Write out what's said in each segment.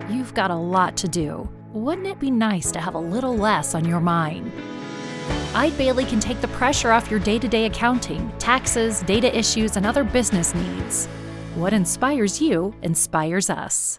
You've got a lot to do. Wouldn't it be nice to have a little less on your mind? Eide Bailly can take the pressure off your day-to-day accounting, taxes, data issues, and other business needs. What inspires you inspires us.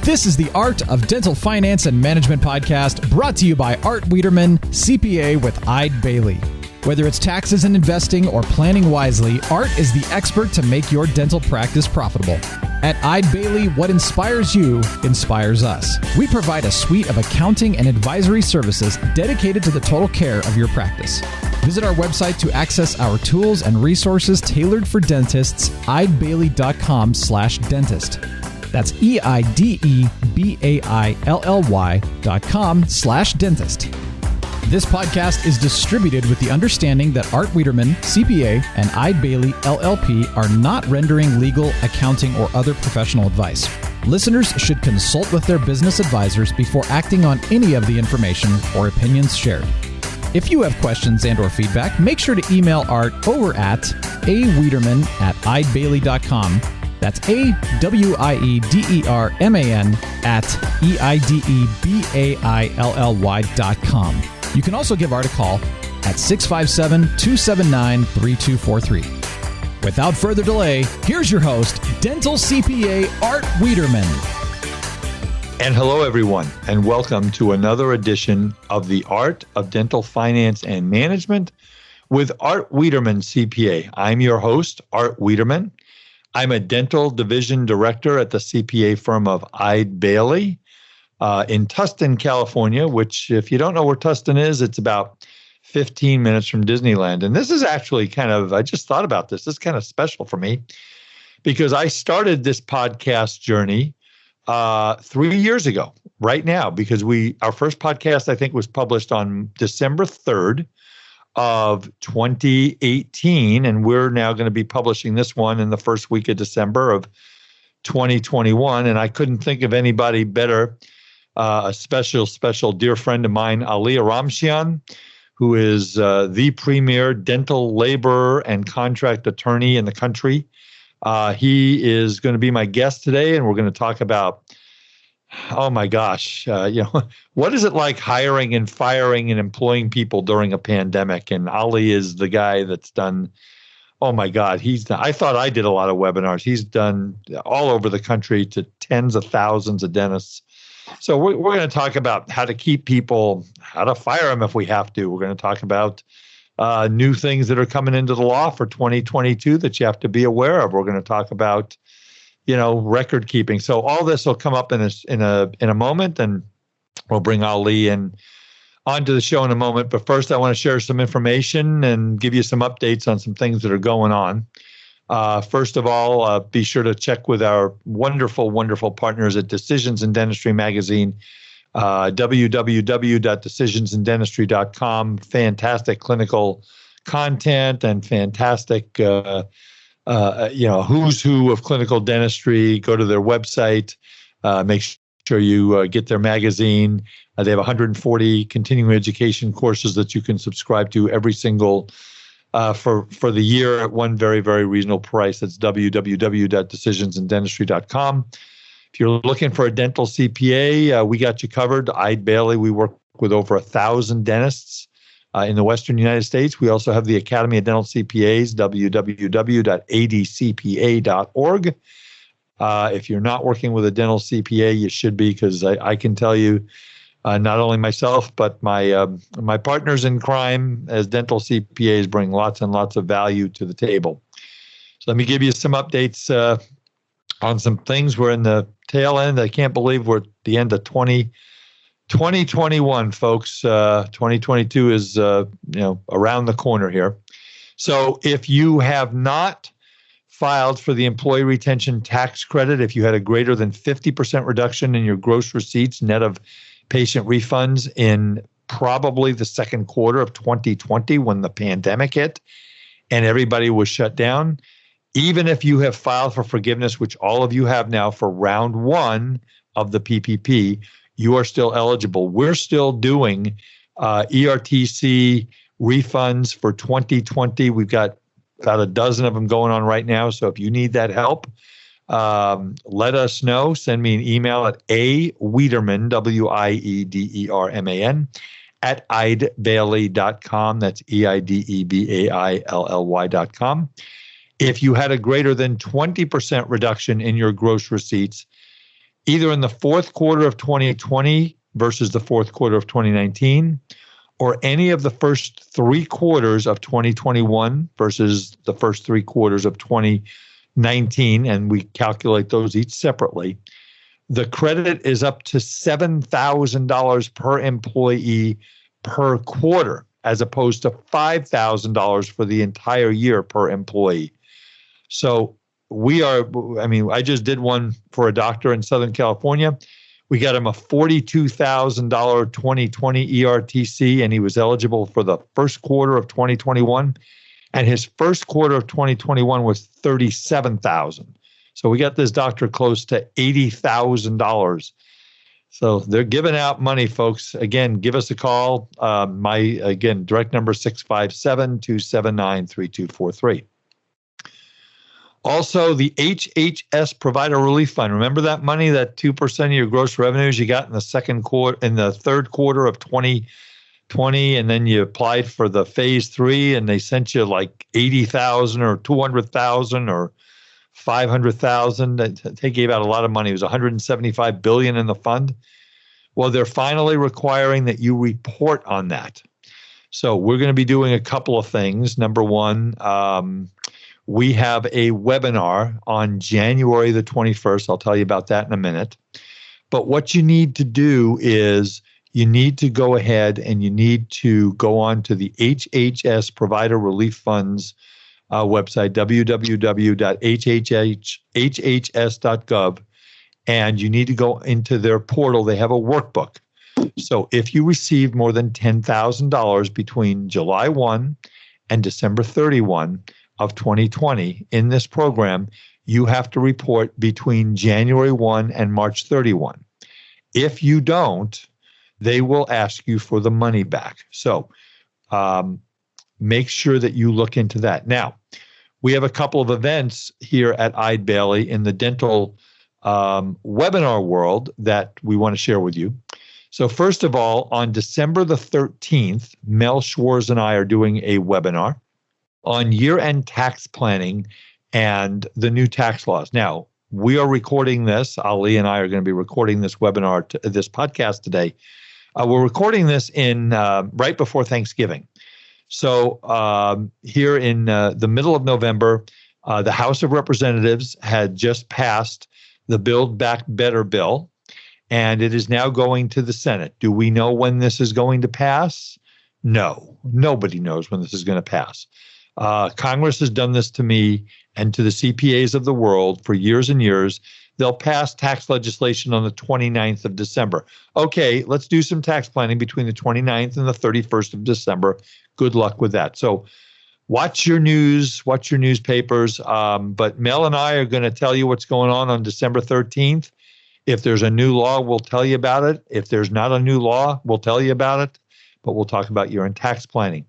This is the Art of Dental Finance and Management podcast, brought to you by Art Wiederman, CPA with Eide Bailly. Whether it's taxes and investing or planning wisely, Art is the expert to make your dental practice profitable. At Eide Bailly, what inspires you inspires us. We provide a suite of accounting and advisory services dedicated to the total care of your practice. Visit our website to access our tools and resources tailored for dentists, eidebailly.com/dentist. That's EIDEBAILLY.com/dentist. This podcast is distributed with the understanding that Art Wiederman, CPA, and Eide Bailly, LLP are not rendering legal, accounting, or other professional advice. Listeners should consult with their business advisors before acting on any of the information or opinions shared. If you have questions and or feedback, make sure to email Art over at awiederman@eidebailly.com. That's AWIEDERMAN @EIDEBAILLY.com. You can also give Art a call at 657-279-3243. Without further delay, here's your host, Dental CPA Art Wiederman. And hello, everyone, and welcome to another edition of the Art of Dental Finance and Management with Art Wiederman, CPA. I'm your host, Art Wiederman. I'm a dental division director at the CPA firm of Eide Bailly in Tustin, California, which, if you don't know where Tustin is, it's about 15 minutes from Disneyland. And this is actually I just thought about this. This is kind of special for me because I started this podcast journey 3 years ago, right now, because our first podcast, I think, was published on December 3rd of 2018, and we're now going to be publishing this one in the first week of December of 2021. And I couldn't think of anybody better. A special dear friend of mine, Ali Oromchian, who is the premier dental labor and contract attorney in the country. He is going to be my guest today, and we're going to talk about, oh my gosh, what is it like hiring and firing and employing people during a pandemic? And Ali is the guy that's done, oh my God, I thought I did a lot of webinars. He's done all over the country to tens of thousands of dentists. So we're going to talk about how to keep people, how to fire them if we have to. We're going to talk about new things that are coming into the law for 2022 that you have to be aware of. We're going to talk about, record keeping. So all this will come up in a moment, and we'll bring Ali onto the show in a moment. But first, I want to share some information and give you some updates on some things that are going on. First of all, be sure to check with our wonderful, wonderful partners at Decisions in Dentistry magazine, www.decisionsinDentistry.com. Fantastic clinical content and fantastic, who's who of clinical dentistry. Go to their website. Make sure you get their magazine. They have 140 continuing education courses that you can subscribe to every single for the year at one very, very reasonable price. That's www.decisionsinDentistry.com. If you're looking for a dental CPA, we got you covered. Eide Bailly, we work with over 1,000 dentists in the Western United States. We also have the Academy of Dental CPAs, www.adcpa.org. If you're not working with a dental CPA, you should be, because I can tell you, not only myself, but my partners in crime as dental CPAs bring lots and lots of value to the table. So let me give you some updates on some things. We're in the tail end. I can't believe we're at the end of 2021, folks. 2022 is around the corner here. So if you have not filed for the employee retention tax credit, if you had a greater than 50% reduction in your gross receipts net of patient refunds in probably the second quarter of 2020 when the pandemic hit and everybody was shut down, even if you have filed for forgiveness, which all of you have now for round one of the PPP, you are still eligible. We're still doing ERTC refunds for 2020. We've got about a dozen of them going on right now. So if you need that help, let us know. Send me an email at awiederman, Wiederman, at eidebailey.com. That's EIDEBAILLY.com. If you had a greater than 20% reduction in your gross receipts, either in the fourth quarter of 2020 versus the fourth quarter of 2019, or any of the first 3 quarters of 2021 versus the first 3 quarters of 2019, and we calculate those each separately, the credit is up to $7,000 per employee per quarter, as opposed to $5,000 for the entire year per employee. So I just did one for a doctor in Southern California. We got him a $42,000 2020 ERTC, and he was eligible for the first quarter of 2021. And his first quarter of 2021 was $37,000. So we got this doctor close to $80,000. So they're giving out money, folks. Again, give us a call. My direct number 657-279-3243. Also, the HHS Provider Relief Fund. Remember that money, that 2% of your gross revenues you got in the third quarter of 2020, and then you applied for the phase 3, and they sent you like $80,000 or $200,000 or $500,000. They gave out a lot of money. It was $175 billion in the fund. Well, they're finally requiring that you report on that. So we're going to be doing a couple of things. Number one, we have a webinar on January the 21st. I'll tell you about that in a minute. But what you need to do is you need to go ahead and you need to go on to the HHS Provider Relief Fund's website, www.hhs.gov, and you need to go into their portal. They have a workbook. So if you received more than $10,000 between July 1 and December 31 of 2020 in this program, you have to report between January 1 and March 31. If you don't, they will ask you for the money back. So make sure that you look into that. Now, we have a couple of events here at Eide Bailey in the dental webinar world that we want to share with you. So first of all, on December the 13th, Mel Schwartz and I are doing a webinar on year-end tax planning and the new tax laws. Now, we are recording this. Ali and I are going to be recording this webinar, this podcast today. We're recording this in right before Thanksgiving. So here in the middle of November, the House of Representatives had just passed the Build Back Better bill, and it is now going to the Senate. Do we know when this is going to pass? No, nobody knows when this is going to pass. Congress has done this to me and to the CPAs of the world for years and years. They'll pass tax legislation on the 29th of December. Okay, let's do some tax planning between the 29th and the 31st of December. Good luck with that. So watch your news, watch your newspapers. But Mel and I are going to tell you what's going on December 13th. If there's a new law, we'll tell you about it. If there's not a new law, we'll tell you about it. But we'll talk about year-end tax planning.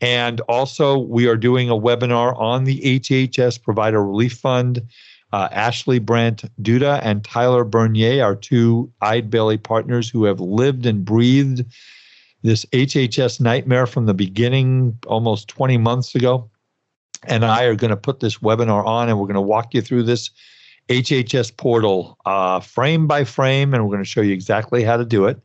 And also, we are doing a webinar on the HHS Provider Relief Fund. Ashley Brandt Duda and Tyler Bernier are two Eide Bailey partners who have lived and breathed this HHS nightmare from the beginning almost 20 months ago. And I are going to put this webinar on, and we're going to walk you through this HHS portal frame by frame, and we're going to show you exactly how to do it.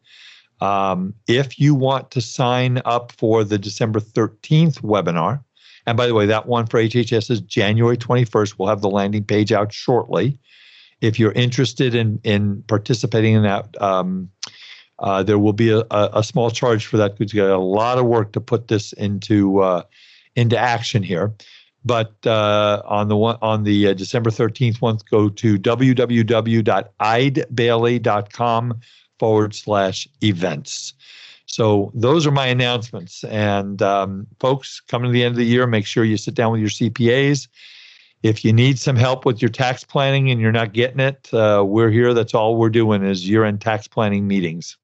If you want to sign up for the December 13th webinar, and by the way, that one for HHS is January 21st. We'll have the landing page out shortly. If you're interested in participating in that, there will be a small charge for that because you got a lot of work to put this into action here. But on the December 13th one, go to www.eidebailey.com/events. So those are my announcements. And folks, coming to the end of the year, make sure you sit down with your CPAs. If you need some help with your tax planning and you're not getting it, we're here. That's all we're doing is year-end tax planning meetings.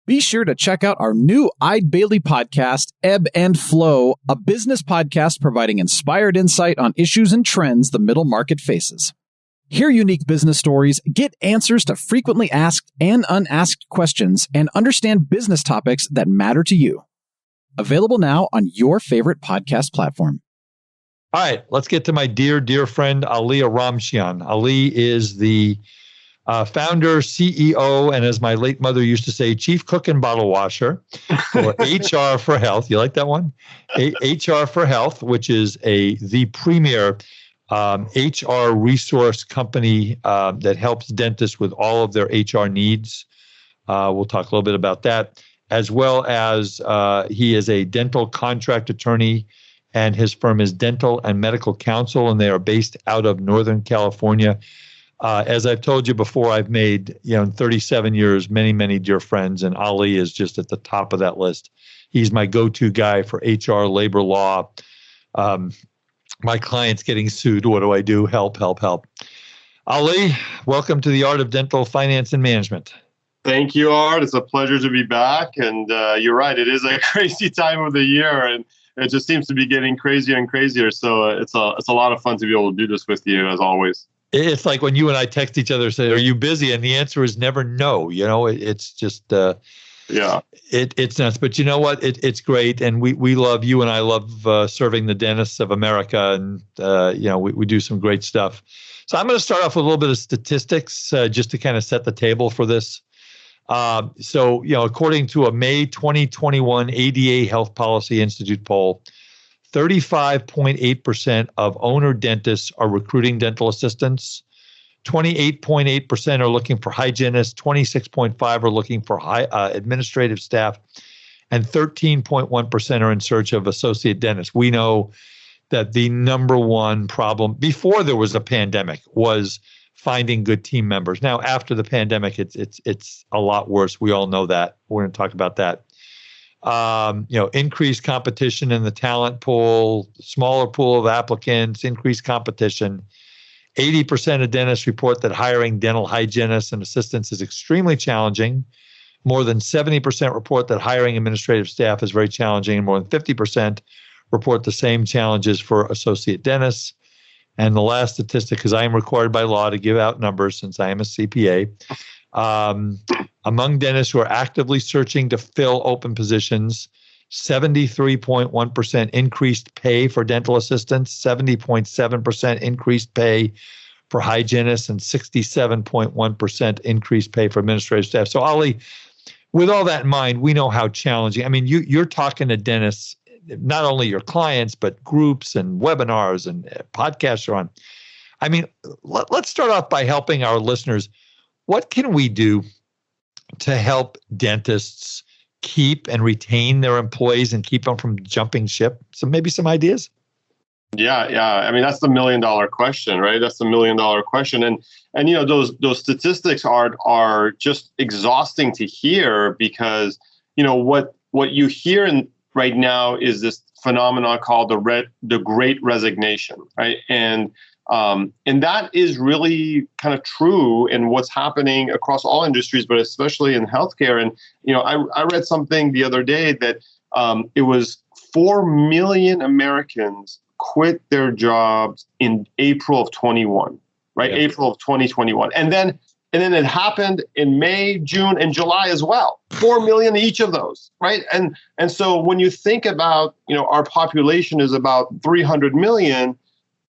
Be sure to check out our new Eide Bailey podcast, Ebb and Flow, a business podcast providing inspired insight on issues and trends the middle market faces. Hear unique business stories, get answers to frequently asked and unasked questions, and understand business topics that matter to you. Available now on your favorite podcast platform. All right, let's get to my dear friend, Ali Oromchian. Ali is the founder, CEO, and as my late mother used to say, chief cook and bottle washer for HR for Health. You like that one? HR for Health, which is the premier HR resource company that helps dentists with all of their HR needs. We'll talk a little bit about that, as well as he is a dental contract attorney, and his firm is Dental and Medical Counsel, and they are based out of Northern California. As I've told you before, I've made, in 37 years, many dear friends, and Ali is just at the top of that list. He's my go-to guy for HR, labor law. My client's getting sued. What do I do? Help. Ali, welcome to the Art of Dental Finance and Management. Thank you, Art. It's a pleasure to be back. And you're right. It is a crazy time of the year, and it just seems to be getting crazier and crazier. So it's a lot of fun to be able to do this with you, as always. It's like when you and I text each other, say, "Are you busy?" And the answer is never no. It's just it's nuts. But you know what? It's great, and we love you, and I love serving the dentists of America, and we do some great stuff. So I'm going to start off with a little bit of statistics just to kind of set the table for this. So according to a May 2021 ADA Health Policy Institute poll, 35.8% of owner dentists are recruiting dental assistants. 28.8% are looking for hygienists. 26.5% are looking for administrative staff. And 13.1% are in search of associate dentists. We know that the number one problem before there was a pandemic was finding good team members. Now, after the pandemic, it's a lot worse. We all know that. We're going to talk about that. Increased competition in the talent pool, smaller pool of applicants, increased competition. 80% of dentists report that hiring dental hygienists and assistants is extremely challenging. More than 70% report that hiring administrative staff is very challenging, and more than 50% report the same challenges for associate dentists. And the last statistic, because I am required by law to give out numbers since I am a CPA, among dentists who are actively searching to fill open positions, 73.1% increased pay for dental assistants, 70.7% increased pay for hygienists, and 67.1% increased pay for administrative staff. So, Ali, with all that in mind, we know how challenging. I mean, you're talking to dentists, not only your clients, but groups and webinars and podcasts are on. I mean, let's start off by helping our listeners. What can we do to help dentists keep and retain their employees and keep them from jumping ship? So maybe some ideas? Yeah. I mean, that's the $1 million question, right? That's the $1 million question. And those statistics are just exhausting to hear, because, what you hear right now is this phenomenon called the Great Resignation, right? And that is really kind of true in what's happening across all industries, but especially in healthcare. And, I read something the other day that it was 4 million Americans quit their jobs in April of 21, right? Yeah. April of 2021. And then it happened in May, June, and July as well. 4 million each of those, right? And so when you think about, our population is about 300 million.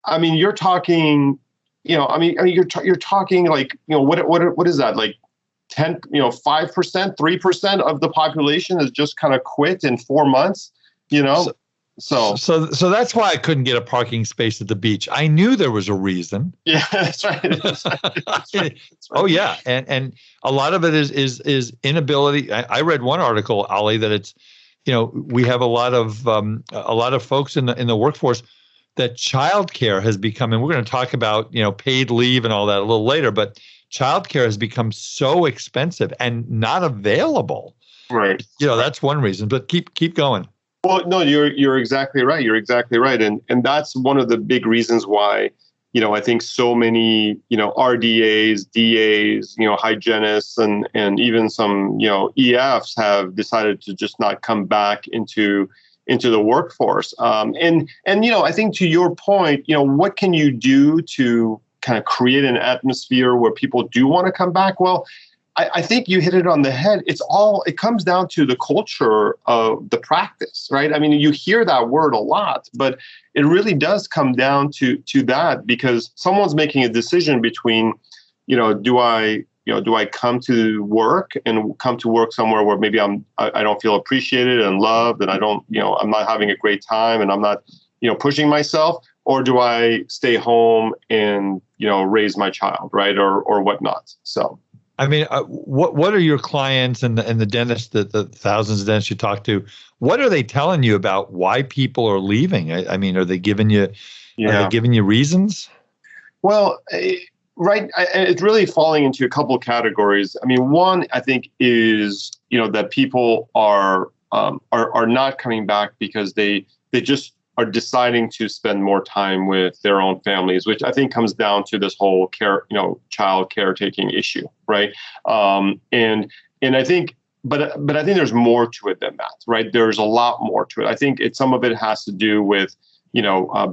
I mean, you're talking, you're talking like, what is that? Like 10, 5%, 3% of the population has just kind of quit in 4 months, So that's why I couldn't get a parking space at the beach. I knew there was a reason. Yeah, that's right. That's right. Oh yeah, and a lot of it is inability. I read one article, Ali, that it's, we have a lot of folks in the workforce that childcare has become, and we're going to talk about paid leave and all that a little later, but childcare has become so expensive and not available. Right. That's one reason. But keep going. Well, no, you're exactly right. You're exactly right. And that's one of the big reasons why, I think so many, RDAs, DAs, hygienists and even some, EFs have decided to just not come back into the workforce. And I think to your point, what can you do to kind of create an atmosphere where people do want to come back? Well, I think you hit it on the head. It comes down to the culture of the practice, right? I mean, you hear that word a lot, but it really does come down to that, because someone's making a decision between, do I come to work somewhere where maybe I don't feel appreciated and loved, and I'm not having a great time, and I'm not, pushing myself, or do I stay home and, raise my child, right? Or whatnot. So. I mean, what are your clients and the dentists, the thousands of dentists you talk to, what are they telling you about why people are leaving? I mean, are they giving you reasons? Well, right. It's really falling into a couple of categories. I mean, one, I think, is, that people are not coming back because they just are deciding to spend more time with their own families, which I think comes down to this whole child caretaking issue, right? And I think, but I think there's more to it than that, right? There's a lot more to it. I think some of it has to do with,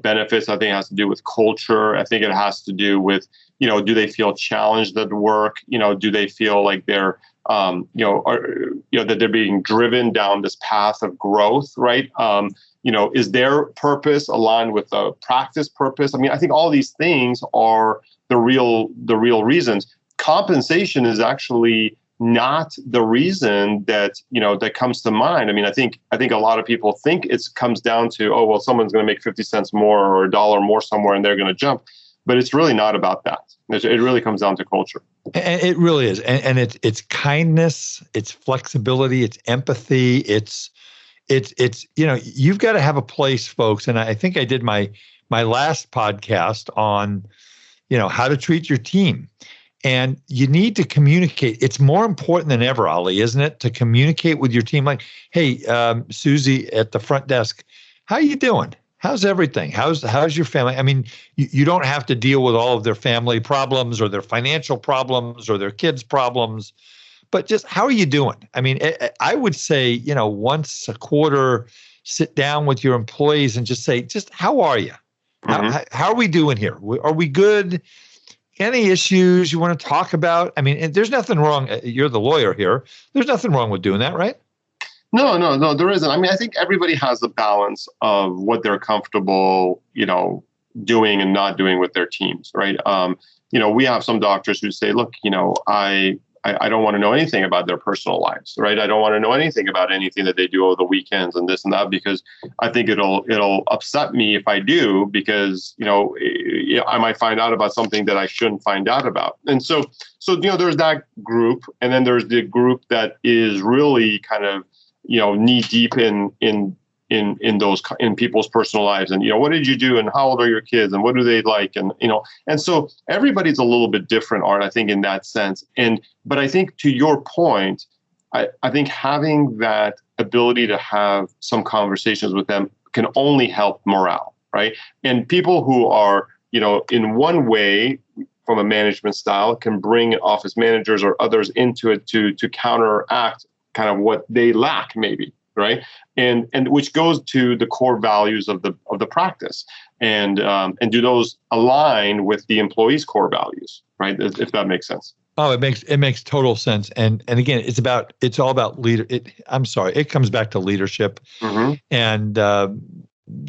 benefits. I think it has to do with culture. I think it has to do with, do they feel challenged at work? Do they feel like they're, that they're being driven down this path of growth, right? Is their purpose aligned with the practice purpose? I mean, I think all these things are the real reasons. Compensation is actually not the reason that comes to mind. I mean, I think a lot of people think it comes down to, oh, well, someone's going to make 50 cents more or $1 more somewhere and they're going to jump. But it's really not about that. It really comes down to culture. And it really is. And it's kindness, it's flexibility, it's empathy, it's you've got to have a place, folks. And I think I did my last podcast on, how to treat your team. And you need to communicate. It's more important than ever, Ali, isn't it? To communicate with your team. Like, hey, Susie at the front desk, how you doing? How's everything? How's your family? I mean, you don't have to deal with all of their family problems or their financial problems or their kids' problems, but just how are you doing? I mean, I would say, once a quarter, sit down with your employees and just say, how are you? Mm-hmm. How are we doing here? Are we good? Any issues you want to talk about? I mean, there's nothing wrong. You're the lawyer here. There's nothing wrong with doing that, right? No, there isn't. I mean, I think everybody has a balance of what they're comfortable, doing and not doing with their teams, right? We have some doctors who say, look, I don't want to know anything about their personal lives, right? I don't want to know anything about anything that they do over the weekends and this and that, because I think it'll upset me if I do, because, I might find out about something that I shouldn't find out about. And so, there's that group. And then there's the group that is really kind of, knee deep in people's personal lives, and what did you do, and how old are your kids, and what do they like, and and so everybody's a little bit different, Art, I think, in that sense. But I think, to your point, I think having that ability to have some conversations with them can only help morale, right? And people who are in one way from a management style can bring office managers or others into it to counteract kind of what they lack, maybe, right? And which goes to the core values of the practice, and do those align with the employees' core values, right? If that makes sense. Oh, it makes total sense. And again, it's all about it comes back to leadership. Mm-hmm. And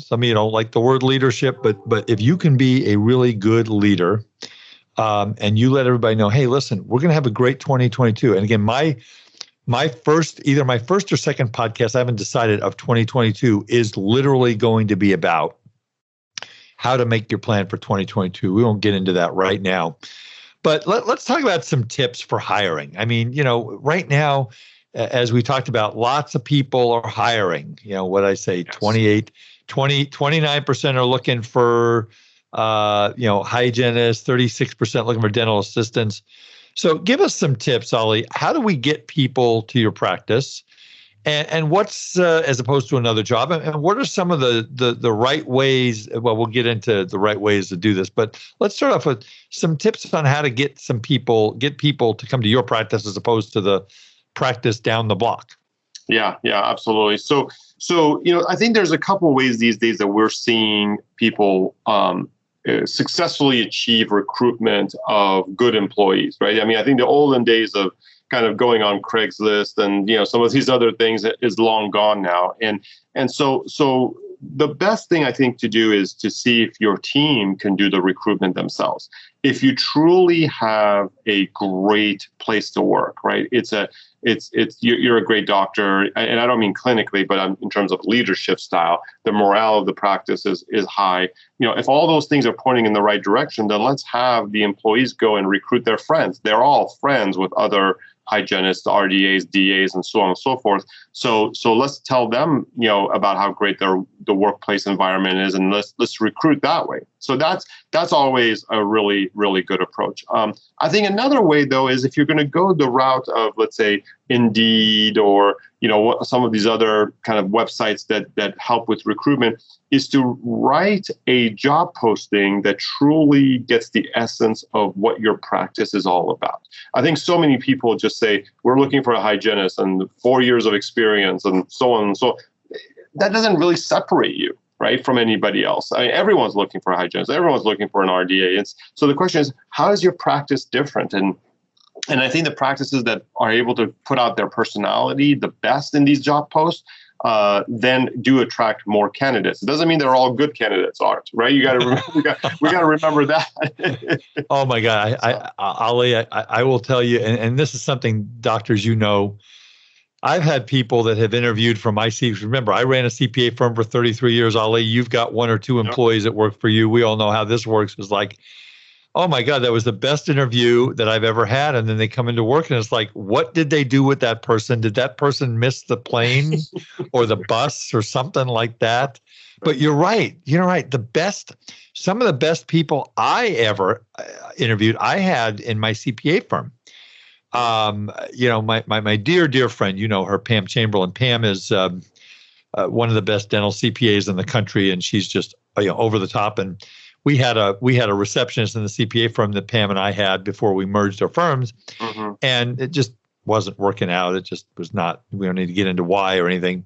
some of you don't like the word leadership, but if you can be a really good leader, and you let everybody know, hey, listen, we're going to have a great 2022. And again, my first or second podcast, I haven't decided, of 2022 is literally going to be about how to make your plan for 2022. We won't get into that right now, but let's talk about some tips for hiring. I mean, right now, as we talked about, lots of people are hiring. What I say, yes. 29% are looking for, hygienists, 36% looking for dental assistants. So give us some tips, Ali. How do we get people to your practice, and what's as opposed to another job? And what are some of the right ways? Well, we'll get into the right ways to do this, but let's start off with some tips on how to get people to come to your practice as opposed to the practice down the block. Yeah, absolutely. So I think there's a couple of ways these days that we're seeing people successfully achieve recruitment of good employees, right? I mean, I think the olden days of kind of going on Craigslist and some of these other things is long gone now, and so the best thing I think to do is to see if your team can do the recruitment themselves. If you truly have a great place to work, right? You're a great doctor, and I don't mean clinically, but in terms of leadership style, the morale of the practice is high. If all those things are pointing in the right direction, then let's have the employees go and recruit their friends. They're all friends with other hygienists, RDAs, DAs, and so on and so forth. So let's tell them, about how great the workplace environment is, and let's recruit that way. So that's always a really, really good approach. I think another way, though, is if you're going to go the route of, let's say, Indeed or some of these other kind of websites that help with recruitment, is to write a job posting that truly gets the essence of what your practice is all about. I think so many people just say, we're looking for a hygienist and 4 years of experience and so on and so. That doesn't really separate you, right, from anybody else. I mean, everyone's looking for a hygienist. Everyone's looking for an RDA. So the question is, how is your practice different? And I think the practices that are able to put out their personality the best in these job posts then do attract more candidates. It doesn't mean they're all good candidates, Art, right? You got to remember, we got to remember that. Oh my God, Ali, I will tell you, and this is something doctors, I've had people that have interviewed from my CPA. Remember, I ran a CPA firm for 33 years, Ali. You've got one or two employees that work for you. We all know how this works. It's like, oh my God, that was the best interview that I've ever had. And then they come into work and it's like, what did they do with that person? Did that person miss the plane or the bus or something like that? But you're right. Some of the best people I ever interviewed, I had in my CPA firm. My dear friend, her, Pam Chamberlain. Pam is one of the best dental CPAs in the country, and she's just over the top. And we had a receptionist in the CPA firm that Pam and I had before we merged our firms, and it just wasn't working out. It just was not. We don't need to get into why or anything.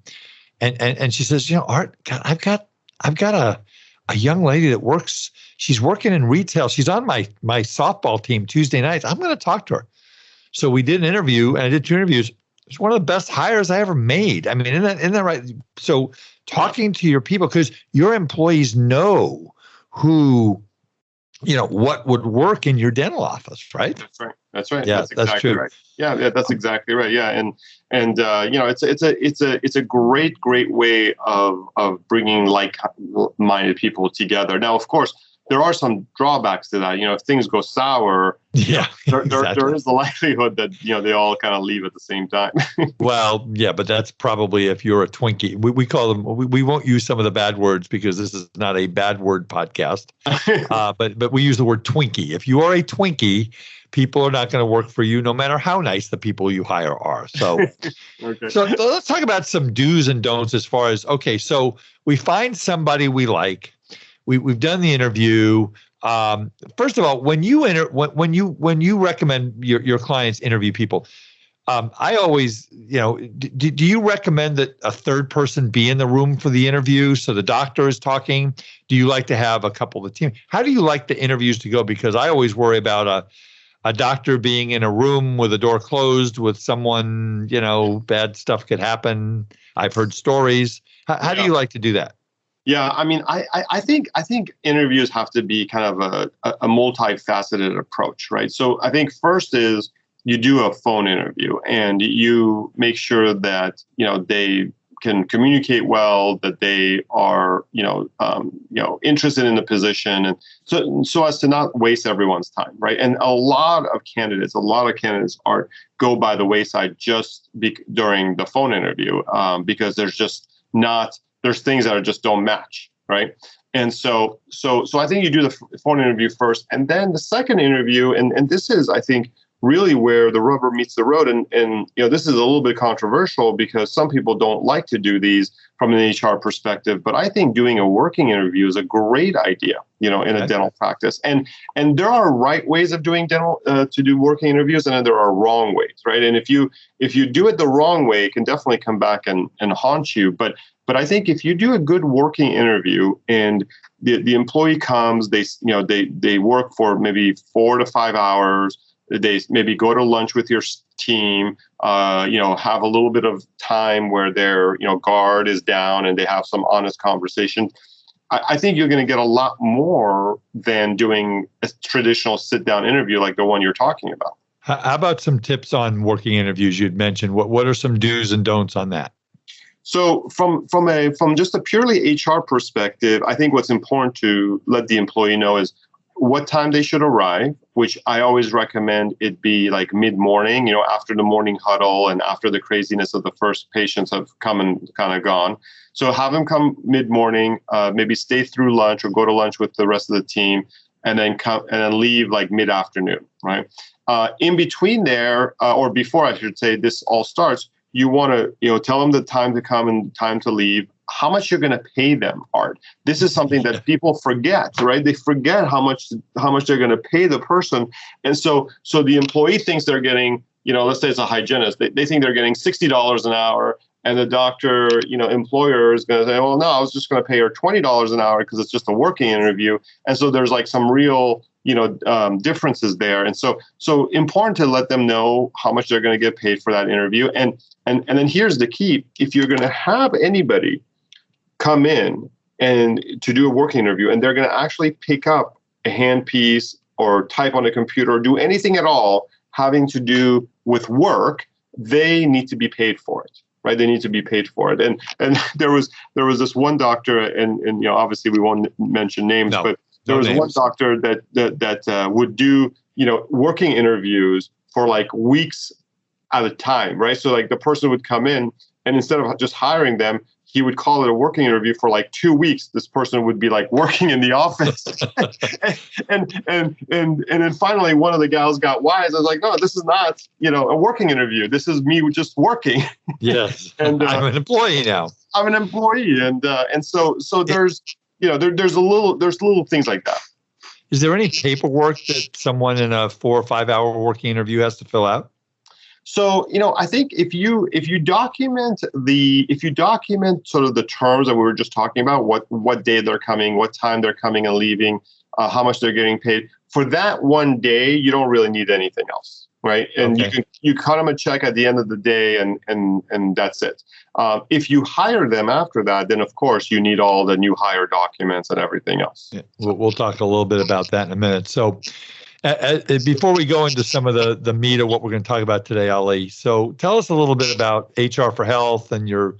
And she says, Art, God, I've got a young lady that works. She's working in retail. She's on my softball team Tuesday nights. I'm going to talk to her. So we did an interview, and I did 2 interviews. It's one of the best hires I ever made. I mean, isn't that right? So talking to your people, because your employees know who, what would work in your dental office, right? That's right. Yeah, that's exactly true. Right. Yeah, that's exactly right. Yeah, and it's a great way of bringing like-minded people together. Now, of course, there are some drawbacks to that. If things go sour, exactly. there is the likelihood that they all kind of leave at the same time. Well, yeah, but that's probably if you're a Twinkie. We call them. We won't use some of the bad words because this is not a bad word podcast. But we use the word Twinkie. If you are a Twinkie, people are not going to work for you, no matter how nice the people you hire are. So, okay. So let's talk about some do's and don'ts as far as so we find somebody we like. We've done the interview. First of all, when you recommend your clients interview people, I always, do you recommend that a third person be in the room for the interview so the doctor is talking? Do you like to have a couple of the team? How do you like the interviews to go? Because I always worry about a doctor being in a room with a door closed with someone, bad stuff could happen. I've heard stories. How do you like to do that? Yeah, I mean, I think interviews have to be kind of a multifaceted approach, right? So I think first is you do a phone interview and you make sure that they can communicate well, that they are interested in the position, and so as to not waste everyone's time, right? And a lot of candidates go by the wayside just during the phone interview because there's things that just don't match, right? And so I think you do the phone interview first, and then the second interview, and this is, I think, really where the rubber meets the road. And this is a little bit controversial because some people don't like to do these from an HR perspective, but I think doing a working interview is a great idea, in a dental practice. And there are right ways of doing dental to do working interviews, and then there are wrong ways, right? And if you do it the wrong way, it can definitely come back and haunt you. But But I think if you do a good working interview and the employee comes, they work for maybe 4 to 5 hours. They maybe go to lunch with your team, have a little bit of time where their, guard is down and they have some honest conversation. I think you're going to get a lot more than doing a traditional sit-down interview like the one you're talking about. How about some tips on working interviews you'd mentioned? What are some do's and don'ts on that? So from just a purely HR perspective, I think what's important to let the employee know is what time they should arrive, which I always recommend it be like mid-morning, after the morning huddle and after the craziness of the first patients have come and kind of gone. So have them come mid-morning, maybe stay through lunch or go to lunch with the rest of the team, and then come and then leave like mid-afternoon, right? In between there, or before I should say, this all starts, you want to, tell them the time to come and time to leave, how much you're going to pay them, Art. This is something that people forget, right? They forget how much they're going to pay the person. And so the employee thinks they're getting, let's say it's a hygienist, they think they're getting $60 an hour. And the doctor, employer is going to say, well, no, I was just going to pay her $20 an hour because it's just a working interview. And so there's like some real, differences there. And so important to let them know how much they're going to get paid for that interview. And then here's the key. If you're going to have anybody come in and to do a working interview, and they're going to actually pick up a handpiece or type on a computer or do anything at all having to do with work, they need to be paid for it. Right, they need to be paid for it, and there was this one doctor, and obviously we won't mention names, but there was one doctor that would do working interviews for like weeks at a time, right? So like the person would come in, and instead of just hiring them, he would call it a working interview for like 2 weeks. This person would be like working in the office. and then finally one of the gals got wise. I was like, no, this is not, a working interview. This is me just working. Yes. And I'm an employee now. I'm an employee. And so there's, there's little things like that. Is there any paperwork that someone in a 4 or 5 hour working interview has to fill out? So, I think if you document sort of the terms that we were just talking about, what day they're coming, what time they're coming and leaving, how much they're getting paid for that one day, you don't really need anything else, right? And okay. you cut them a check at the end of the day, and that's it. If you hire them after that, then of course you need all the new hire documents and everything else. Yeah, we'll talk a little bit about that in a minute. So. Before we go into some of the meat of what we're going to talk about today, Ali, so tell us a little bit about HR for Health and your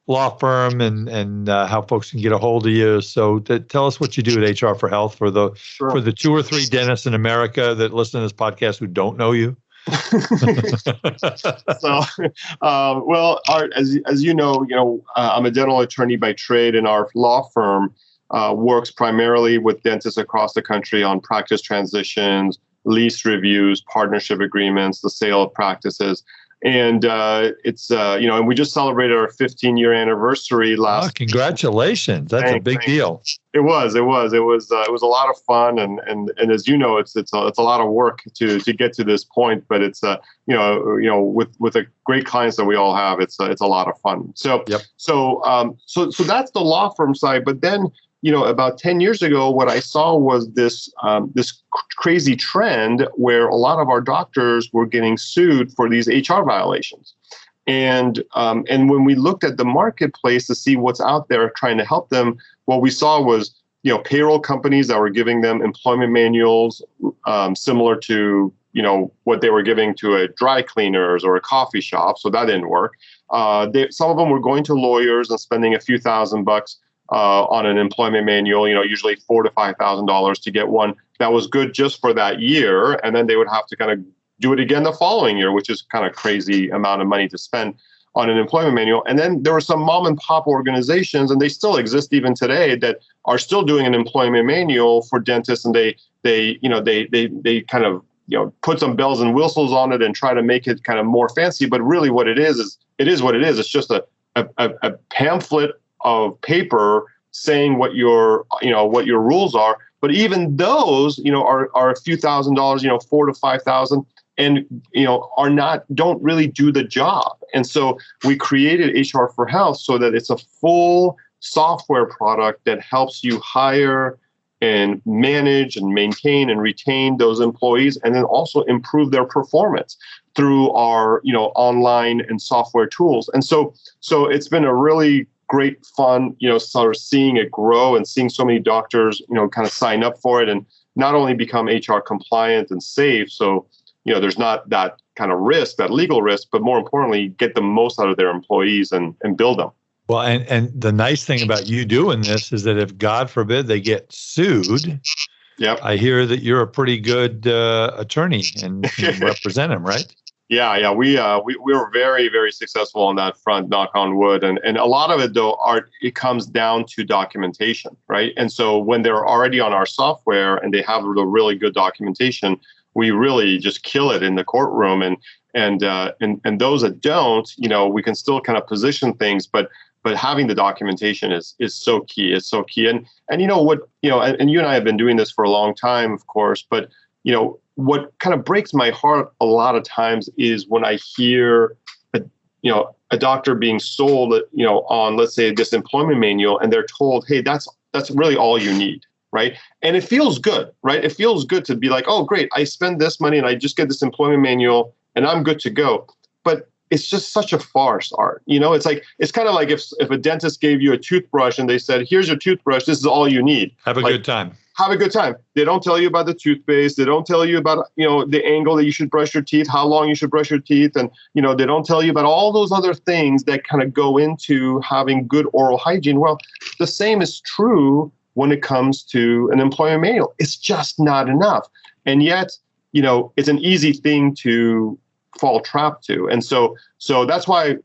law firm and how folks can get a hold of you. So tell us what you do at HR for Health for the 2 or 3 dentists in America that listen to this podcast who don't know you. Well, Art, as you know, I'm a dental attorney by trade, and our law firm works primarily with dentists across the country on practice transitions, lease reviews, partnership agreements, the sale of practices. And it's, and we just celebrated our 15-year anniversary last. Oh, congratulations. That's a big deal. It was a lot of fun. And as you know, it's a lot of work to get to this point, but it's, with the great clients that we all have, it's a lot of fun. So, yep. So that's the law firm side. But then, about 10 years ago, what I saw was this crazy trend where a lot of our doctors were getting sued for these HR violations. And when we looked at the marketplace to see what's out there trying to help them, what we saw was, payroll companies that were giving them employment manuals similar to, what they were giving to a dry cleaners or a coffee shop. So that didn't work. Some of them were going to lawyers and spending a few $1,000s on an employment manual, usually $4,000 to $5,000 to get one that was good just for that year. And then they would have to kind of do it again the following year, which is kind of crazy amount of money to spend on an employment manual. And then there were some mom and pop organizations, and they still exist even today, that are still doing an employment manual for dentists. And they kind of, put some bells and whistles on it and try to make it kind of more fancy. But really what it is what it is. It's just a pamphlet of paper saying what your rules are. But even those, are a few $1,000s, $4,000 to $5,000. and don't really do the job. And so we created HR for Health so that it's a full software product that helps you hire and manage and maintain and retain those employees, and then also improve their performance through our online and software tools. And so it's been a really great fun, sort of seeing it grow and seeing so many doctors, kind of sign up for it and not only become HR compliant and safe. So there's not that kind of risk, that legal risk, but more importantly, get the most out of their employees and build them. Well, and the nice thing about you doing this is that if, God forbid, they get sued, yep. I hear that you're a pretty good attorney and can represent them, right? Yeah. We were very, very successful on that front, knock on wood. And a lot of it, though, it comes down to documentation, right? And so when they're already on our software and they have the really good documentation, we really just kill it in the courtroom. And those that don't, we can still kind of position things, but having the documentation is so key. It's so key. And and you and I have been doing this for a long time, of course, but what kind of breaks my heart a lot of times is when I hear a doctor being sold, on, let's say, this employment manual, and they're told, hey, that's really all you need. Right. And it feels good. Right. It feels good to be like, oh, great, I spend this money and I just get this employment manual and I'm good to go. But it's just such a farce, Art. It's kind of like if a dentist gave you a toothbrush and they said, here's your toothbrush, this is all you need. Have a good time. Have a good time. They don't tell you about the toothpaste. They don't tell you about, the angle that you should brush your teeth, how long you should brush your teeth. And, they don't tell you about all those other things that kind of go into having good oral hygiene. Well, the same is true when it comes to an employment manual. It's just not enough. And yet, it's an easy thing to fall trap to. And so that's why,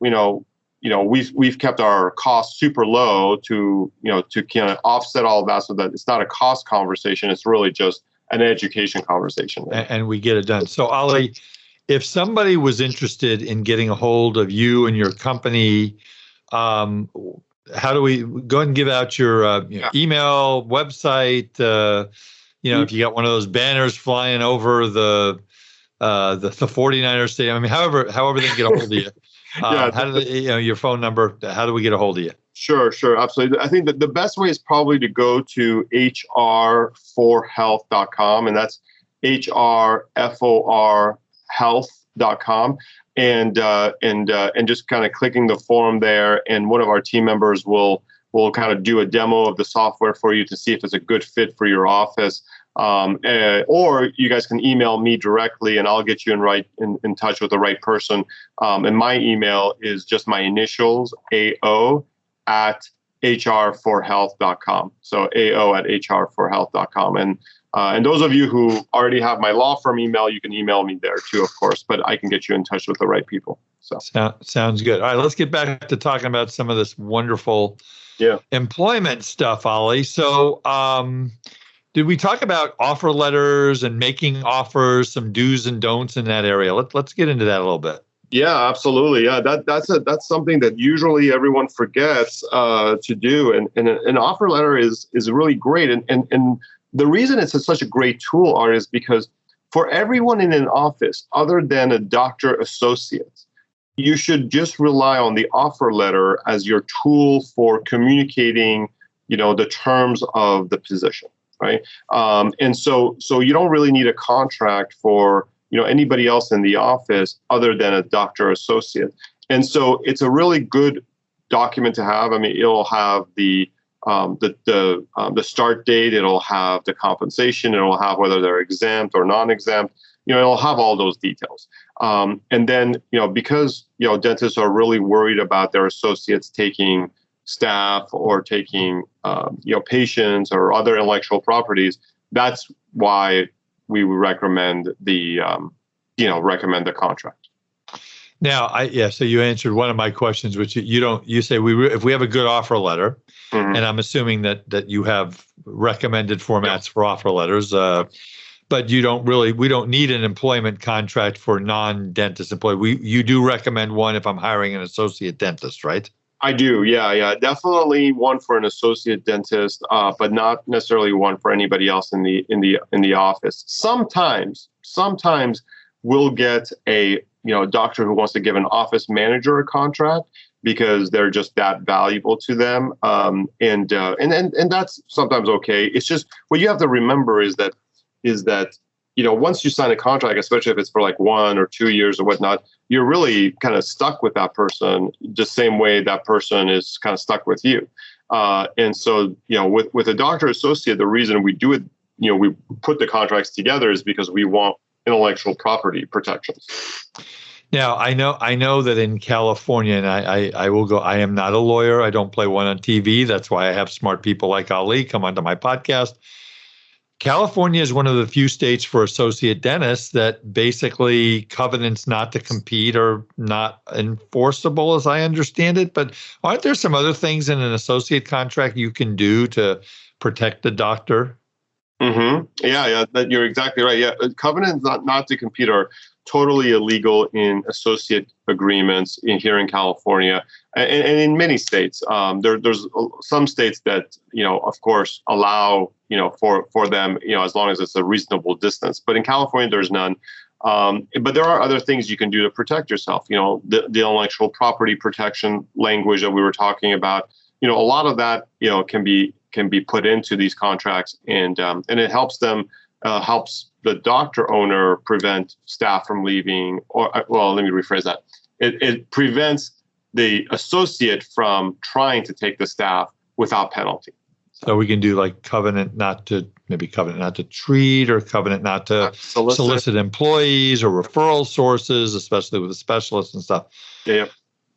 we've kept our costs super low to kind of offset all of that, so that it's not a cost conversation. It's really just an education conversation. And we get it done. So Ali, if somebody was interested in getting a hold of you and your company, how do we go ahead and give out your email, website? If you got one of those banners flying over the 49ers stadium. I mean, however they can get a hold of you. How do they, your phone number? How do we get a hold of you? Sure, absolutely. I think that the best way is probably to go to hr4health.com, and that's hrforhealth.com, and just kind of clicking the form there, and one of our team members will kind of do a demo of the software for you to see if it's a good fit for your office. Or you guys can email me directly and I'll get you in touch with the right person. And my email is just my initials, AO@hr4health.com. So AO@hr4health.com. And those of you who already have my law firm email, you can email me there too, of course, but I can get you in touch with the right people. So sounds good. All right, let's get back to talking about some of this wonderful employment stuff, Ali. So, did we talk about offer letters and making offers, some do's and don'ts in that area? Let's get into that a little bit. Yeah, absolutely. Yeah, that's something that usually everyone forgets to do, and an offer letter is really great. And the reason it's such a great tool, Art, is because for everyone in an office other than a doctor associate, you should just rely on the offer letter as your tool for communicating, the terms of the position. Right. And so you don't really need a contract for, anybody else in the office other than a doctor associate. And so it's a really good document to have. I mean, it'll have the start date. It'll have the compensation. It'll have whether they're exempt or non-exempt. It'll have all those details. And then, because, dentists are really worried about their associates taking staff or taking patients or other intellectual properties, that's why we would recommend the contract. Now, so you answered one of my questions, which you say if we have a good offer letter, and I'm assuming that you have recommended formats for offer letters, but we don't need an employment contract for non-dentist employee. You do recommend one if I'm hiring an associate dentist, right? I do, yeah, definitely one for an associate dentist, but not necessarily one for anybody else in the office. Sometimes will get a doctor who wants to give an office manager a contract because they're just that valuable to them, and that's sometimes okay. It's just what you have to remember is that once you sign a contract, especially if it's for like 1 or 2 years or whatnot, you're really kind of stuck with that person the same way that person is kind of stuck with you. And so, with a doctor associate, the reason we do it, we put the contracts together is because we want intellectual property protections. Now, I know that in California, and I will go, I am not a lawyer. I don't play one on TV. That's why I have smart people like Ali come onto my podcast. California is one of the few states for associate dentists that basically covenants not to compete are not enforceable, as I understand it. But aren't there some other things in an associate contract you can do to protect the doctor? Mm-hmm. Yeah, you're exactly right. Yeah, covenants not to compete are totally illegal in associate agreements here in California and in many states. There's some states that, of course, allow, for them, as long as it's a reasonable distance. But in California, there's none. But there are other things you can do to protect yourself. The intellectual property protection language that we were talking about. A lot of that, can be put into these contracts, and it helps them. Helps the doctor owner prevent staff from leaving, let me rephrase that. It prevents the associate from trying to take the staff without penalty. So we can do like covenant not to treat, or covenant not to solicit employees or referral sources, especially with the specialists and stuff. Yeah.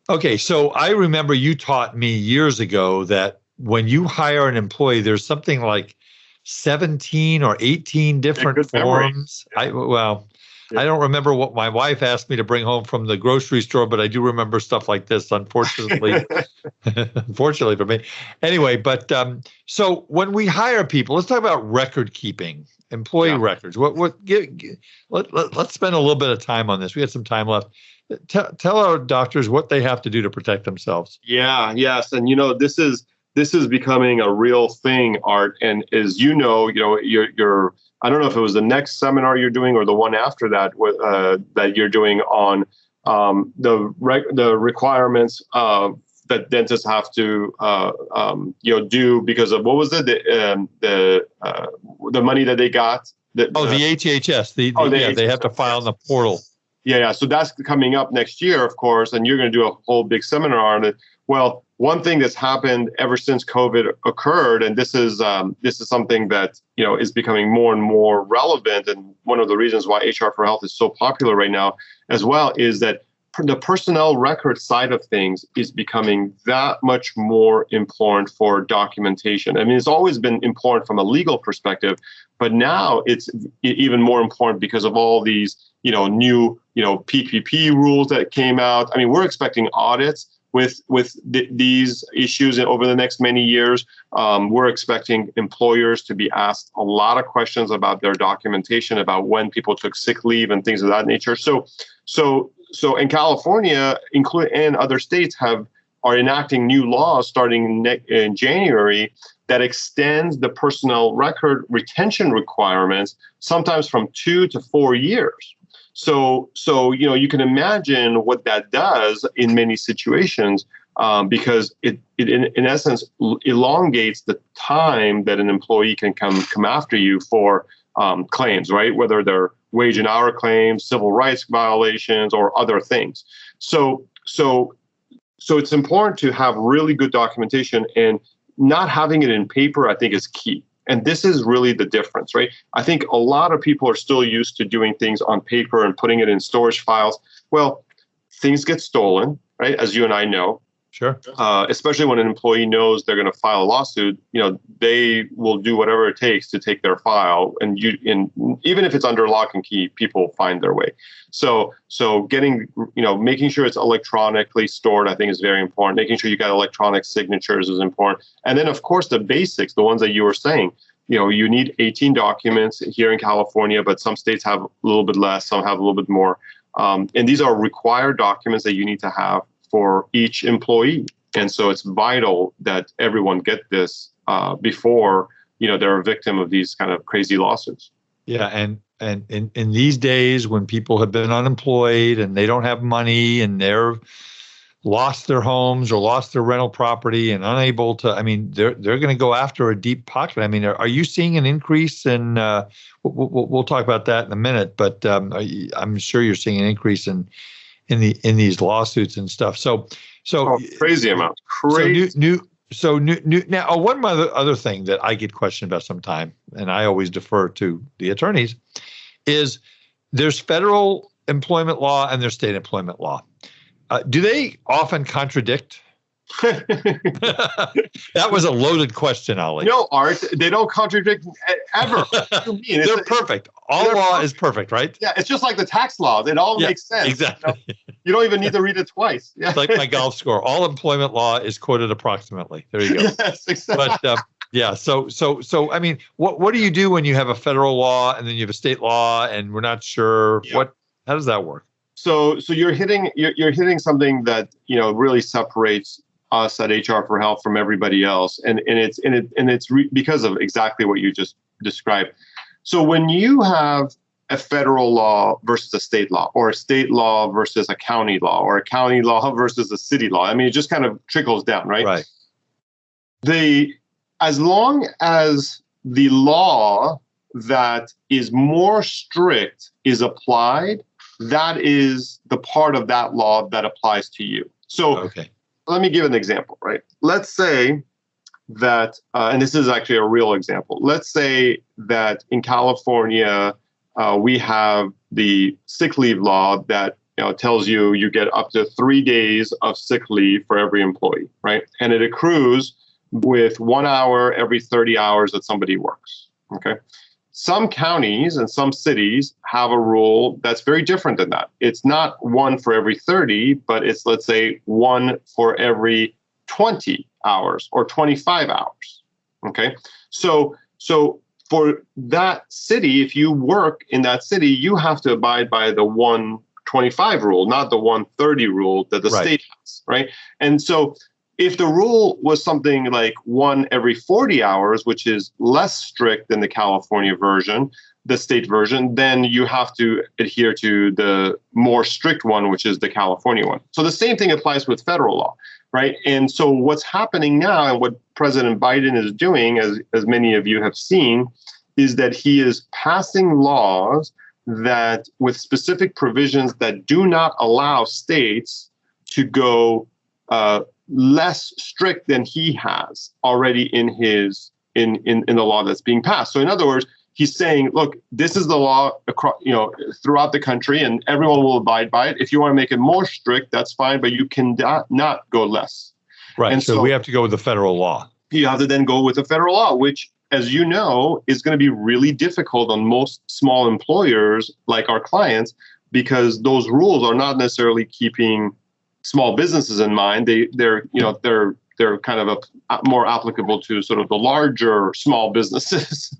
Okay, so I remember you taught me years ago that when you hire an employee, there's something like 17 or 18 different forms. I don't remember what my wife asked me to bring home from the grocery store, but I do remember stuff like this, unfortunately. Unfortunately for me. Anyway, but so when we hire people, let's talk about record keeping, employee records. Let's spend a little bit of time on this. We have some time left. Tell our doctors what they have to do to protect themselves. Yes. And, this is becoming a real thing, Art. And as you're I don't know if it was the next seminar you're doing or the one after that that you're doing on the requirements that dentists have to do because of what was it the money that they got. The HHS. They have to file in the portal. Yeah. So that's coming up next year, of course, and you're going to do a whole big seminar on it. Well, one thing that's happened ever since COVID occurred, and this is something that is becoming more and more relevant, and one of the reasons why HR for Health is so popular right now as well, is that the personnel record side of things is becoming that much more important for documentation. I mean, it's always been important from a legal perspective, but now it's even more important because of all these new PPP rules that came out. I mean, we're expecting audits with these issues over the next many years. We're expecting employers to be asked a lot of questions about their documentation, about when people took sick leave and things of that nature. So in California, and other states are enacting new laws starting in January that extends the personnel record retention requirements sometimes from 2 to 4 years. So you can imagine what that does in many situations, because it in essence elongates the time that an employee can come after you for claims, right? Whether they're wage and hour claims, civil rights violations, or other things. So it's important to have really good documentation, and not having it in paper, I think, is key. And this is really the difference, right? I think a lot of people are still used to doing things on paper and putting it in storage files. Well, things get stolen, right? As you and I know. Sure. Especially when an employee knows they're going to file a lawsuit, they will do whatever it takes to take their file. And even if it's under lock and key, people find their way. So getting, making sure it's electronically stored, I think, is very important. Making sure you got electronic signatures is important. And then, of course, the basics, the ones that you were saying, you need 18 documents here in California, but some states have a little bit less, some have a little bit more. And these are required documents that you need to have for each employee. And so it's vital that everyone get this before, they're a victim of these kind of crazy lawsuits. Yeah. And and in these days when people have been unemployed and they don't have money and they're lost their homes or lost their rental property and unable to, I mean, they're going to go after a deep pocket. I mean, are you seeing an increase in, we'll talk about that in a minute, but I'm sure you're seeing an increase in these lawsuits and stuff. So crazy amount. Crazy. So new now, one other thing that I get questioned about sometime, and I always defer to the attorneys, is there's federal employment law and there's state employment law. Do they often contradict? That was a loaded question, Ali. No, Art, they don't contradict ever. They're perfect. All law is perfect, right? Yeah, it's just like the tax laws. It all makes sense. Exactly. You don't even need to read it twice. Yeah. It's like my golf score. All employment law is quoted approximately. There you go. Yes, exactly. But yeah, so I mean, what do you do when you have a federal law and then you have a state law and we're not sure how does that work? So you're hitting something that really separates us at HR for Health from everybody else, and it's because of exactly what you just described. So when you have a federal law versus a state law, or a state law versus a county law, or a county law versus a city law, I mean, it just kind of trickles down, right? Right. As long as the law that is more strict is applied, that is the part of that law that applies to you. So let me give an example, right? Let's say that, and this is actually a real example. Let's say that in California, we have the sick leave law that tells you get up to 3 days of sick leave for every employee, right? And it accrues with 1 hour every 30 hours that somebody works, okay? Some counties and some cities have a rule that's very different than that. It's not 1 for every 30, but it's, let's say, 1 for every 20 hours or 25 hours. Okay. So for that city, if you work in that city, you have to abide by the 125 rule, not the 130 rule that the state has. Right. And so if the rule was something like 1 every 40 hours, which is less strict than the California version, the state version, then you have to adhere to the more strict one, which is the California one. So the same thing applies with federal law, right? And so what's happening now and what President Biden is doing, as many of you have seen, is that he is passing laws that with specific provisions that do not allow states to go less strict than he has already in his in the law that's being passed. So in other words, he's saying, look, this is the law across, throughout the country, and everyone will abide by it. If you want to make it more strict, that's fine, but you can not go less. Right. And so we have to go with the federal law. You have to then go with the federal law, which, as you know, is going to be really difficult on most small employers like our clients, because those rules are not necessarily keeping small businesses in mind. They're kind of more applicable to sort of the larger small businesses.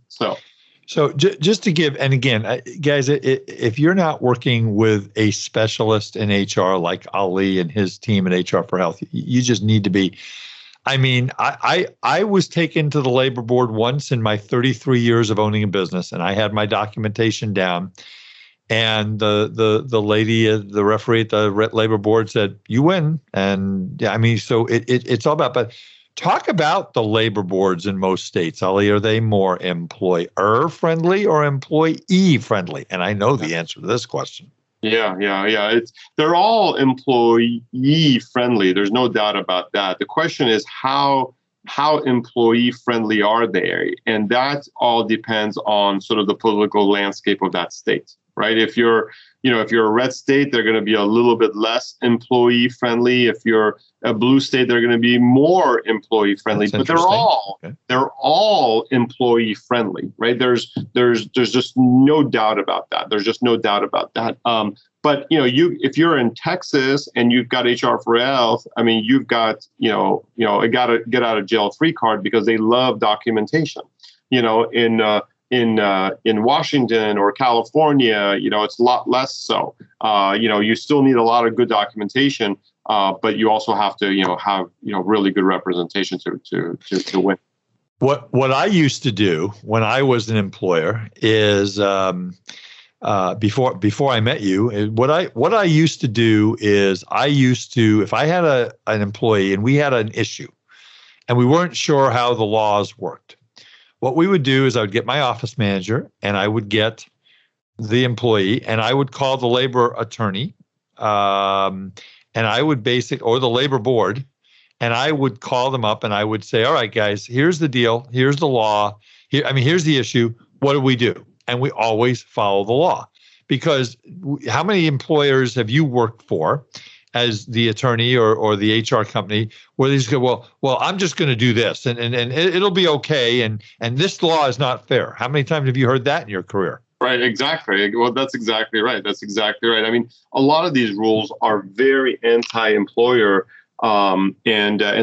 So just to give, and again, guys, if you're not working with a specialist in HR like Ali and his team at HR for Health, you just need to be. I mean, I was taken to the labor board once in my 33 years of owning a business, and I had my documentation down. And the lady, the referee at the labor board said, "You win." And yeah, I mean, so it's all about. But talk about the labor boards in most states, Ali. Are they more employer friendly or employee friendly? And I know the answer to this question. Yeah. They're all employee friendly. There's no doubt about that. The question is how employee friendly are they? And that all depends on sort of the political landscape of that state. Right. If you're a red state, they're going to be a little bit less employee friendly. If you're a blue state, they're going to be more employee friendly. But they're all employee friendly. Right. There's just no doubt about that. There's just no doubt about that. But if you're in Texas and you've got HR for Health, I mean, you've got a got to get out of jail free card because they love documentation. In Washington or California, it's a lot less so. You still need a lot of good documentation, but you also have to, have really good representation to win. What I used to do when I was an employer is before I met you. What I used to do is if I had an employee and we had an issue and we weren't sure how the laws worked, what we would do is I would get my office manager and I would get the employee and I would call the labor attorney, and I would or the labor board, and I would call them up and I would say, all right, guys, here's the deal. Here's the law. Here's the issue. What do we do? And we always follow the law, because how many employers have you worked for as the attorney or the HR company where they just go, well, I'm just going to do this and it'll be okay. And this law is not fair. How many times have you heard that in your career? Right, exactly. Well, that's exactly right. That's exactly right. I mean, a lot of these rules are very anti-employer, and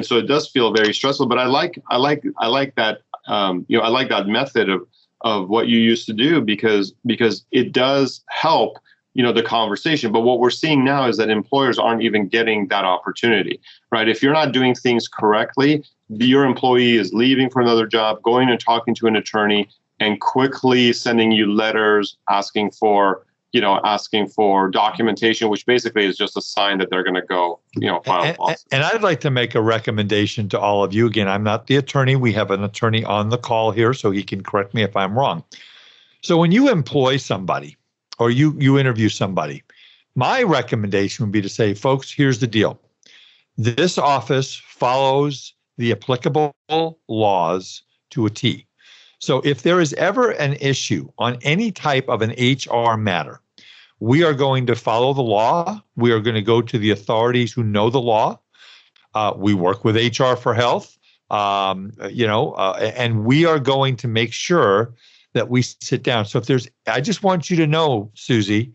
so it does feel very stressful. But I like that. I like that method of what you used to do because it does help, the conversation. But what we're seeing now is that employers aren't even getting that opportunity, right? If you're not doing things correctly, your employee is leaving for another job, going and talking to an attorney, and quickly sending you letters asking for documentation, which basically is just a sign that they're going to go, file a lawsuit. And I'd like to make a recommendation to all of you. Again, I'm not the attorney. We have an attorney on the call here, so he can correct me if I'm wrong. So when you employ somebody or you interview somebody, my recommendation would be to say, folks, here's the deal. This office follows the applicable laws to a T. So if there is ever an issue on any type of an HR matter, we are going to follow the law. We are going to go to the authorities who know the law. We work with HR for Health, and we are going to make sure that we sit down. So I just want you to know, Susie,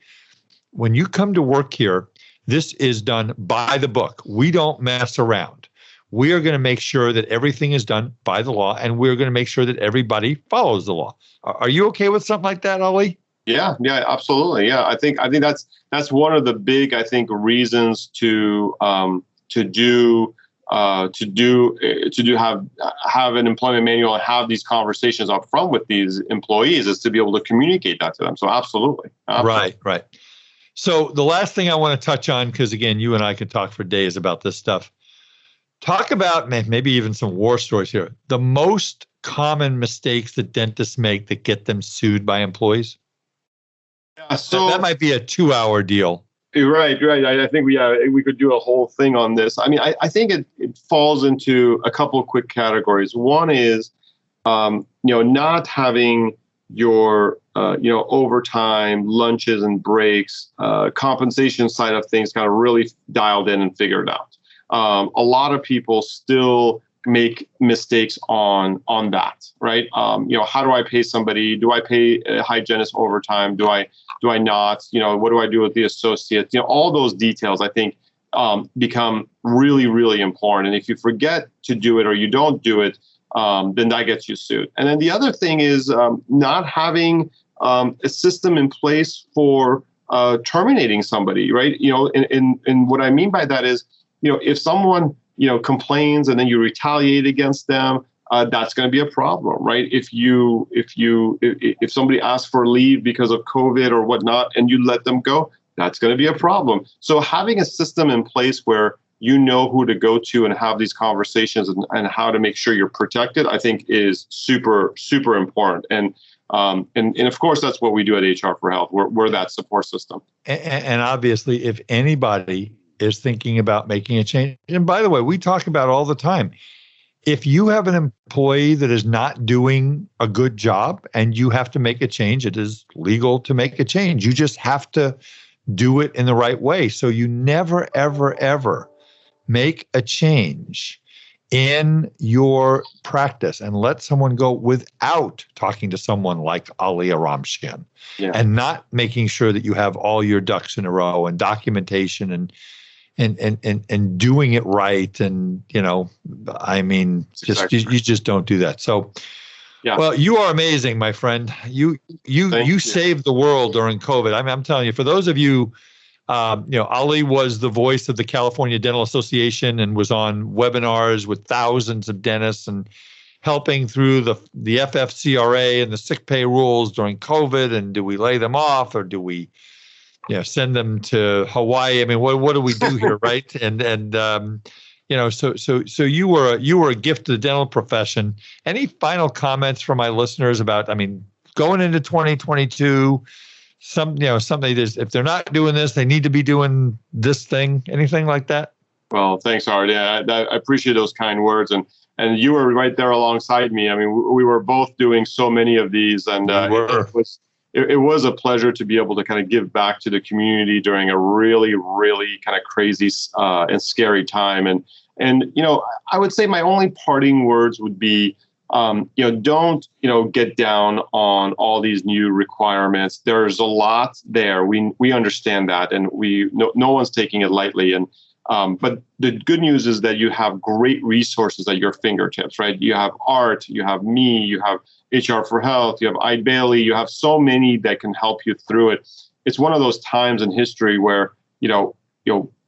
when you come to work here, this is done by the book. We don't mess around. We are going to make sure that everything is done by the law, and we're going to make sure that everybody follows the law. Are you okay with something like that, Ali? Yeah, absolutely. Yeah, I think that's one of the big, reasons to have an employment manual and have these conversations up front with these employees, is to be able to communicate that to them. So absolutely. Right. So the last thing I want to touch on, because again, you and I could talk for days about this stuff. Talk about maybe even some war stories here. The most common mistakes that dentists make that get them sued by employees. Yeah, so that might be a 2-hour deal. Right. I think we could do a whole thing on this. I mean, I think it falls into a couple of quick categories. One is, not having your overtime, lunches and breaks, compensation side of things kind of really dialed in and figured out. A lot of people still make mistakes on that, right? How do I pay somebody? Do I pay a hygienist overtime? Do I not? What do I do with the associates? All those details, I think, become really, really important. And if you forget to do it or you don't do it, then that gets you sued. And then the other thing is not having a system in place for terminating somebody, right? And what I mean by that is, if someone, complains and then you retaliate against them, that's going to be a problem, right? If somebody asks for leave because of COVID or whatnot, and you let them go, that's going to be a problem. So having a system in place where you know who to go to and have these conversations and how to make sure you're protected, I think is super, super important. And of course, that's what we do at HR for Health. We're that support system. And obviously, if anybody is thinking about making a change. And by the way, we talk about all the time. If you have an employee that is not doing a good job and you have to make a change, it is legal to make a change. You just have to do it in the right way. So you never, ever, ever make a change in your practice and let someone go without talking to someone like Ali Oromchian, and not making sure that you have all your ducks in a row and documentation and doing it right. And, you just don't do that. So, well, you are amazing, my friend. You saved the world during COVID. I'm telling you, for those of you, Ali was the voice of the California Dental Association and was on webinars with thousands of dentists and helping through the FFCRA and the sick pay rules during COVID, and do we lay them off, or do we send them to Hawaii? I mean, what do we do here, right? So you were a gift to the dental profession. Any final comments from my listeners about, going into 2022, something if they're not doing this, they need to be doing this thing, anything like that? Well, thanks, Art. Yeah, I appreciate those kind words. And you were right there alongside me. I mean, we were both doing so many of these, and it was a pleasure to be able to kind of give back to the community during a really, really kind of crazy and scary time. And I would say my only parting words would be, don't get down on all these new requirements. There's a lot there. We understand that, and no one's taking it lightly. And but the good news is that you have great resources at your fingertips, right? You have Art, you have me, you have HR for Health, you have Eide Bailey, you have so many that can help you through it. It's one of those times in history where,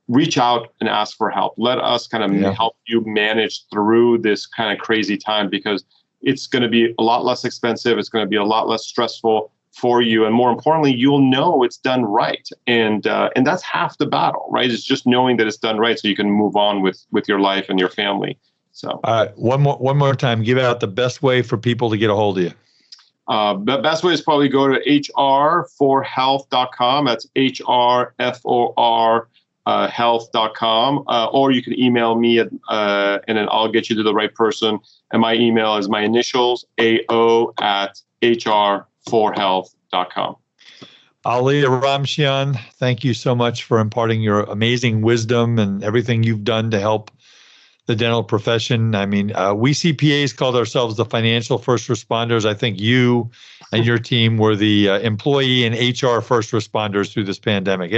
reach out and ask for help. Let us kind of help you manage through this kind of crazy time, because it's going to be a lot less expensive. It's going to be a lot less stressful for you. And more importantly, you'll know it's done right. And that's half the battle, right? It's just knowing that it's done right so you can move on with your life and your family. So one more time, give out the best way for people to get a hold of you. The best way is probably go to hr4health.com. That's HRFOR health.com. Or you can email me and then I'll get you to the right person. And my email is my initials, AO@hr4health.com. Ali Oromchian, thank you so much for imparting your amazing wisdom and everything you've done to help the dental profession. We CPAs called ourselves the financial first responders. I think you and your team were the employee and HR first responders through this pandemic.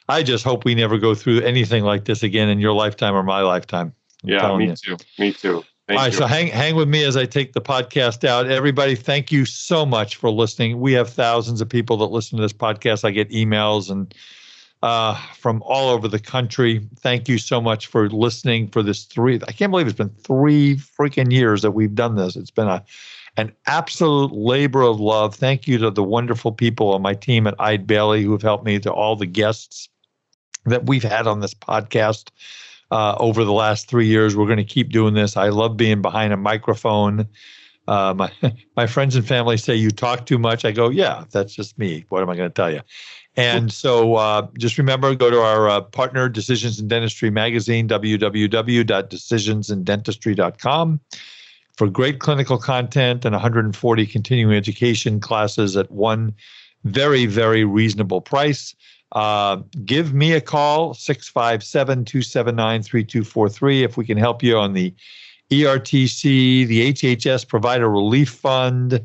I just hope we never go through anything like this again in your lifetime or my lifetime. Me too. Thank you. So hang with me as I take the podcast out. Everybody, thank you so much for listening. We have thousands of people that listen to this podcast. I get emails and from all over the country. Thank you so much for listening for this I can't believe it's been 3 freaking years that we've done this. It's been an absolute labor of love. Thank you to the wonderful people on my team at Eide Bailey who have helped me, to all the guests that we've had on this podcast over the last 3 years. We're going to keep doing this. I love being behind a microphone. My friends and family say you talk too much. I go, yeah, that's just me. What am I going to tell you? And so just remember, go to our partner, Decisions in Dentistry magazine, www.decisionsinDentistry.com, for great clinical content and 140 continuing education classes at one very, very reasonable price. Give me a call, 657-279-3243, if we can help you on the ERTC, the HHS Provider Relief Fund,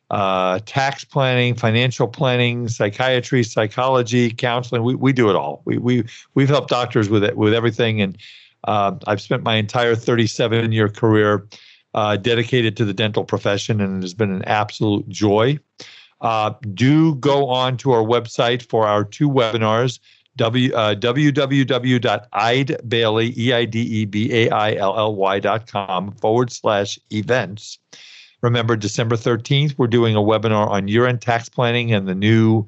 tax planning, financial planning, psychiatry, psychology, counseling. We do it all. We've helped doctors with everything, and I've spent my entire 37-year career dedicated to the dental profession, and it has been an absolute joy. Do go on to our website for our 2 webinars, www.eidebailey.com/events. Remember, December 13th, we're doing a webinar on year-end tax planning and the new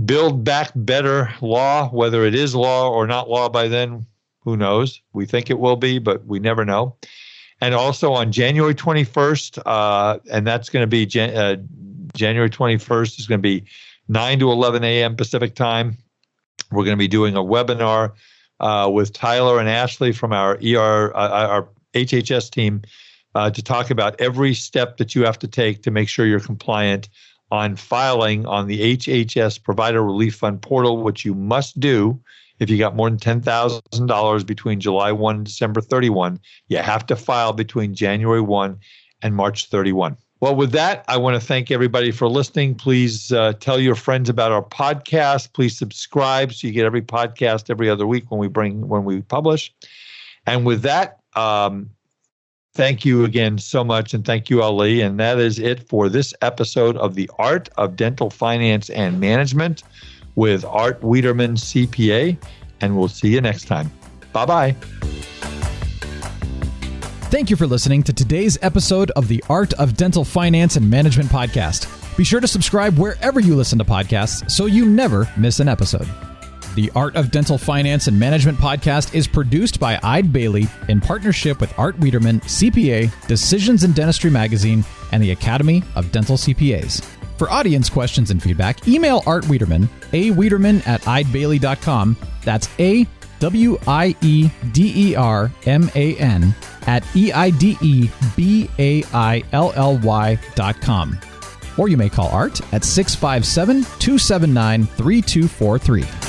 Build Back Better law. Whether it is law or not law by then, who knows? We think it will be, but we never know. And also on January 21st, and that's going to be January 21st is going to be 9 to 11 a.m. Pacific time. We're going to be doing a webinar with Tyler and Ashley from our our HHS team to talk about every step that you have to take to make sure you're compliant on filing on the HHS Provider Relief Fund portal, which you must do if you got more than $10,000 between July 1 and December 31. You have to file between January 1 and March 31. Well, with that, I want to thank everybody for listening. Please tell your friends about our podcast. Please subscribe so you get every podcast every other week when we publish. And with that, thank you again so much, and thank you, Ali. And that is it for this episode of The Art of Dental Finance and Management with Art Wiederman, CPA. And we'll see you next time. Bye-bye. Thank you for listening to today's episode of the Art of Dental Finance and Management podcast. Be sure to subscribe wherever you listen to podcasts so you never miss an episode. The Art of Dental Finance and Management podcast is produced by Eide Bailly in partnership with Art Wiederman, CPA, Decisions in Dentistry Magazine, and the Academy of Dental CPAs. For audience questions and feedback, email Art Wiederman, awiederman@eidebailly.com. That's AWIEDERMAN @EIDEBAILLY.com. Or you may call Art at 657-279-3243.